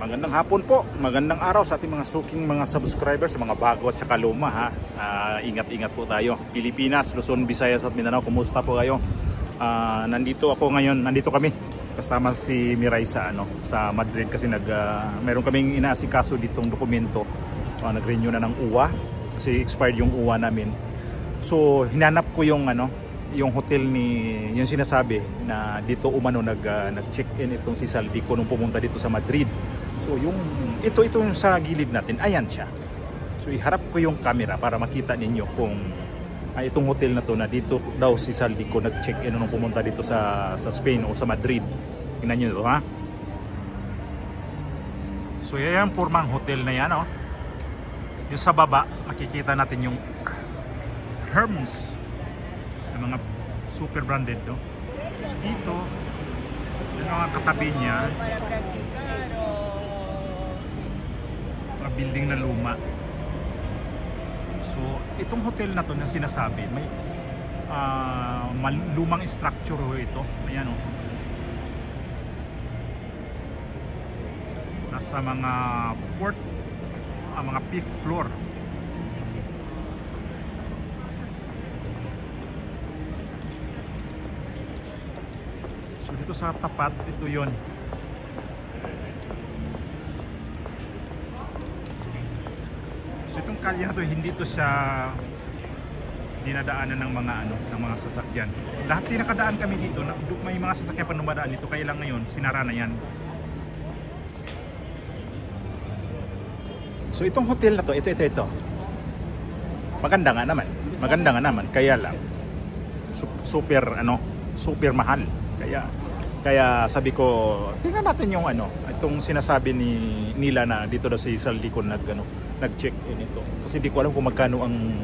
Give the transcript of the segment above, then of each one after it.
Magandang hapon po, magandang araw sa ating mga suking mga subscribers, mga bago at saka luma ha. Ingat-ingat po tayo. Pilipinas, Luzon, Visayas at Mindanao, kumusta po kayo? Nandito ako ngayon, nandito kami kasama si Miray sa Madrid kasi meron kaming inaasikaso ditong dokumento. Nag-renew na ng UWA kasi expired yung UWA namin. So hinanap ko yung yung hotel yung sinasabi na dito umano nag-check-in itong si Saldico nung pumunta dito sa Madrid. So ito yung sa gilid natin, ayan siya. So iharap ko yung camera para makita ninyo kung itong hotel na to na dito daw si Saldico nag-check-in nung pumunta dito sa Spain o sa Madrid. Tingnan niyo ito ha. So yan purmang hotel na yan Yung sa baba makikita natin yung Hermes, yung mga super branded Tapos dito yung mga katabi niya mga building na luma. So itong hotel na to na sinasabi may lumang structure ito. Ayan nasa mga 4th mga 5th floor. So dito sa tapat ito yon. So itong kalye na to hindi to siya dinadaanan ng mga sasakyan. Lahat tinakadaan kami dito, may mga sasakyan pa dumadaan dito, kaya lang ngayon sinara na yan. So itong hotel na to, ito. Maganda nga naman, kaya lang super mahal. Kaya sabi ko, tingnan natin yung itong sinasabi nila na dito daw si Saldico nag-check-in ito. Kasi di ko alam kung magkano ang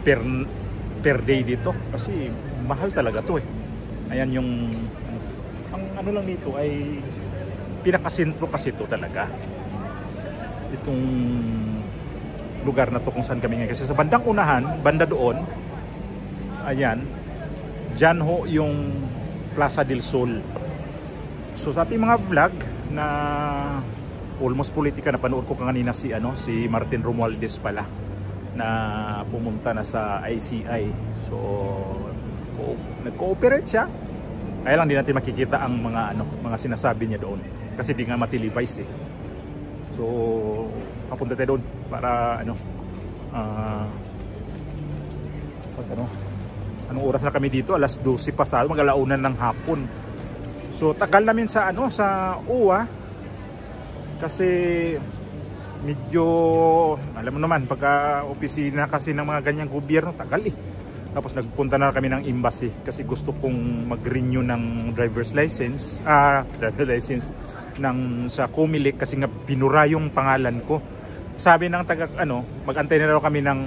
per day dito kasi mahal talaga to Ayan ang lang dito ay pinakasentro kasi to talaga. Itong lugar na to kung saan kami ngayon. Kasi sa bandang unahan, banda doon, ayan, dyan yung Plaza del Sol. So sa ating mga vlog na almost politika, napanood ko kanina si Martin Romualdez pala na pumunta na sa ICI. So nag-cooperate siya. Kaya lang di natin makikita ang mga sinasabi niya doon kasi di nga matelevised So papunta tayo doon para anong oras na kami dito? Alas 12 pasado, mag-alaunan ng hapon. So tagal namin sa UWA kasi medyo alam mo naman pagka opisina kasi ng mga ganyang gobyerno tagal Tapos nagpunta na kami ng embassy kasi gusto kong mag-renew ng driver's license sa Comelec kasi nga pinura yung pangalan ko. Sabi ng mag-antay na daw kami ng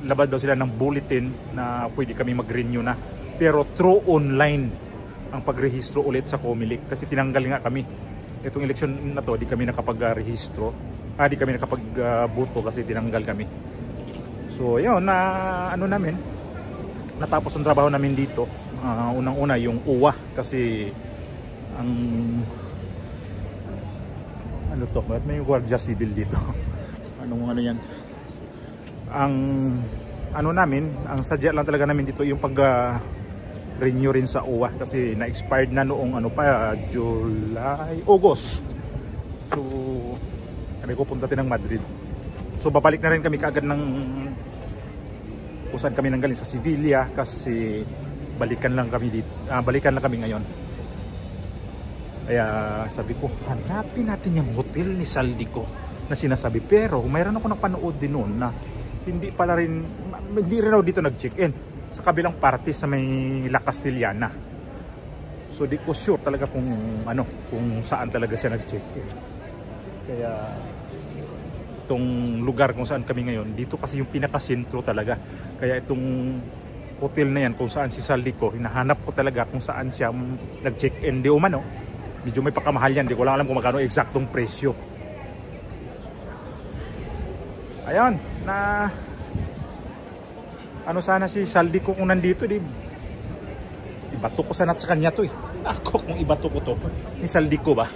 labad daw sila ng bulletin na pwede kami mag-renew na. Pero through online ang pagrehistro ulit sa Comelec kasi tinanggal nga kami. Itong election na to, di kami nakapag-rehistro. Di kami nakapag-boto kasi tinanggal kami. So yun namin natapos ang trabaho namin dito. Unang-una yung UWA kasi ang bakit may Guardia Civil dito? Yan? Ang namin, ang sadya lang talaga namin dito yung pag-renew rin sa UWA kasi na-expired na noong August. So kami pupunta din ng Madrid. So babalik na rin kami kaagad ng kung saan kami nanggaling sa Sevilla kasi balikan lang kami ngayon. Kaya sabi ko, hanapin natin yung hotel ni Saldico na sinasabi. Pero mayroon ako napanood din noon na hindi rin daw dito nag-check-in sa kabilang parte sa may La Castellana. So di ko sure talaga kung saan talaga siya nag-check-in. Kaya itong lugar kung saan kami ngayon, dito kasi yung pinakasentro talaga. Kaya itong hotel na yan kung saan si Saldico, hinahanap ko talaga kung saan siya nag-check-in. Di umano, medyo may pakamahal yan. Di ko lang alam kung magkano eksaktong presyo. Ayun, sana si Saldico kung nandito, ibato ko sana sa kanya to Ako kung ibato ko to, ni Saldico ba?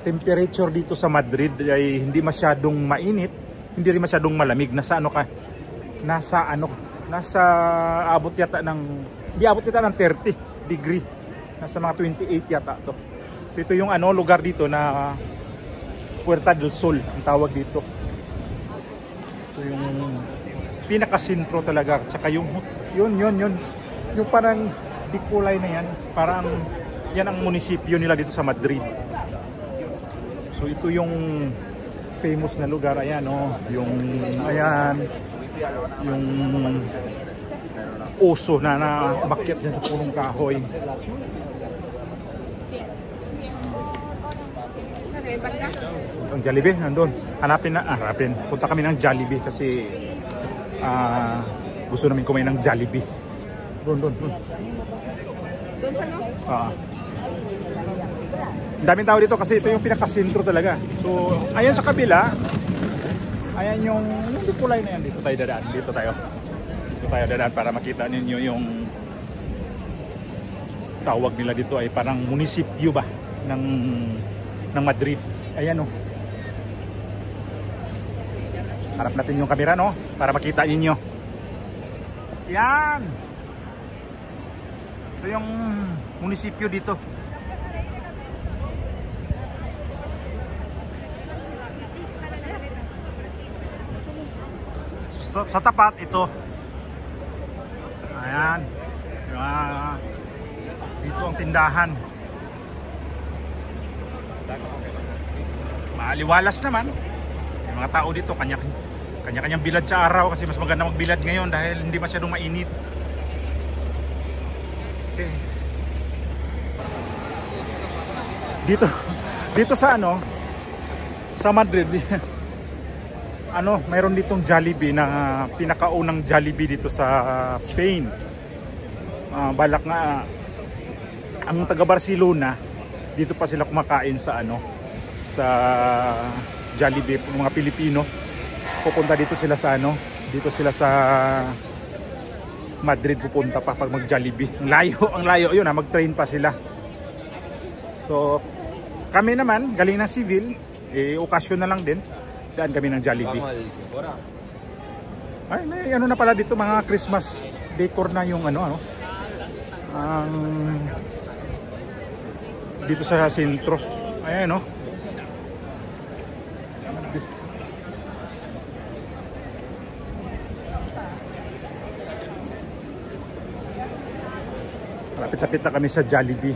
temperature dito sa Madrid ay hindi masyadong mainit, hindi rin masyadong malamig. Nasa ano ka? Nasa abot yata ng, hindi abot yata ng 30 degree. Nasa mga 28 yata to. So ito yung lugar dito na Puerta del Sol ang tawag dito. Ito yung pinakasentro talaga. Tsaka yung yun yung parang di kulay na yan, parang yan ang munisipyo nila dito sa Madrid. So ito yung famous na lugar. Ayan yung oso na bakyat dyan sa punong kahoy. Ang Jollibee nandun. Hanapin. Punta kami ng Jollibee kasi gusto namin kumain ng Jollibee. Doon. Daming tao dito kasi ito yung pinakasentro talaga. So ayan sa kabila, ayan yung kulay na yan. Dito tayo dadaan para makita ninyo yung tawag nila dito ay parang munisipyo ba ng Madrid. Ayan harap natin yung kamera para makita ninyo. Yan, ito yung munisipyo dito. Sa tapat ito, ayan, dito ang tindahan. Maaliwalas naman yung mga tao dito, kanya-kanyang bilad sa araw kasi mas maganda magbilad ngayon dahil hindi masyadong mainit. Okay. Dito sa sa Madrid mayroon ditong Jollibee na pinakaunang Jollibee dito sa Spain. Balak nga ang taga Barcelona dito pa sila kumakain sa sa Jollibee, mga Pilipino. Pupunta dito sila sa sa Madrid pupunta pa pag mag-Jollibee. Ang layo yun mag-train pa sila. So kami naman galing ng civil, okasyon na lang din. Daan kami ng Jollibee. Ay, may na pala dito, mga Christmas decor na yung dito sa sentro. Ayan Lapit-lapit na kami sa Jollibee.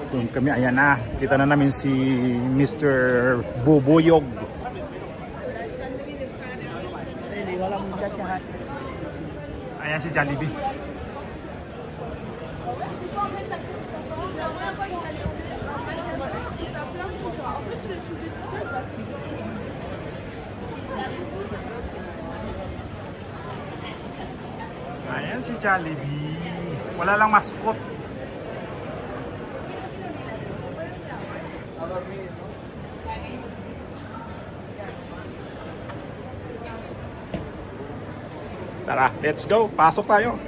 Doon kami, ayan na. Kita na namin si Mr. Bubuyog. Ayan si Jollibee. Ayan si Jollibee. Wala lang mascot. Tara, let's go. Pasok tayo.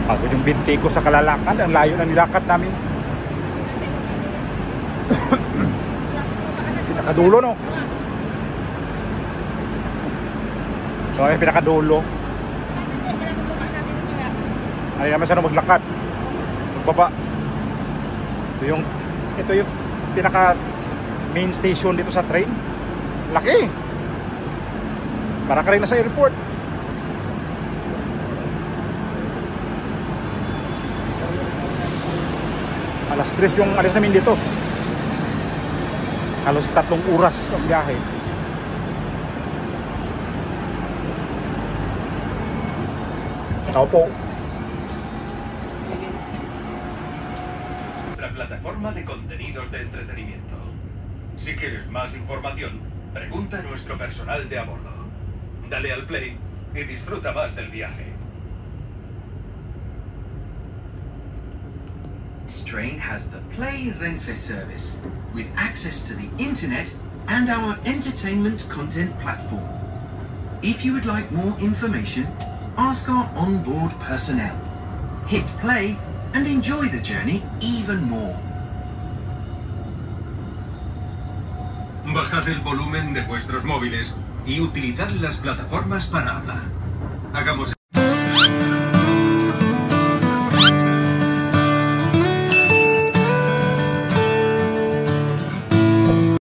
Pagod yung binti ko sa kalalakad. Ang layo na nilakad namin. Pinakadulo So ay pinakadulo. Ay naman siya maglakad. Magbaba. Ito yung Ito yung pinaka main station dito sa train. Laki. Para ka rin nasa airport. Alas 3 yung alis namin dito. Halos 3 oras ang biyahe. Tao po. Nuestra plataforma de contenidos de entretenimiento. Si quieres más información, pregunta a nuestro personal de a bordo. Dale al play y disfruta más del viaje. This train has the Play Renfe service, with access to the internet and our entertainment content platform. If you would like more information, ask our onboard personnel. Hit play and enjoy the journey even more. Bajad el volumen de vuestros móviles y utilizad las plataformas para hablar. Hagamos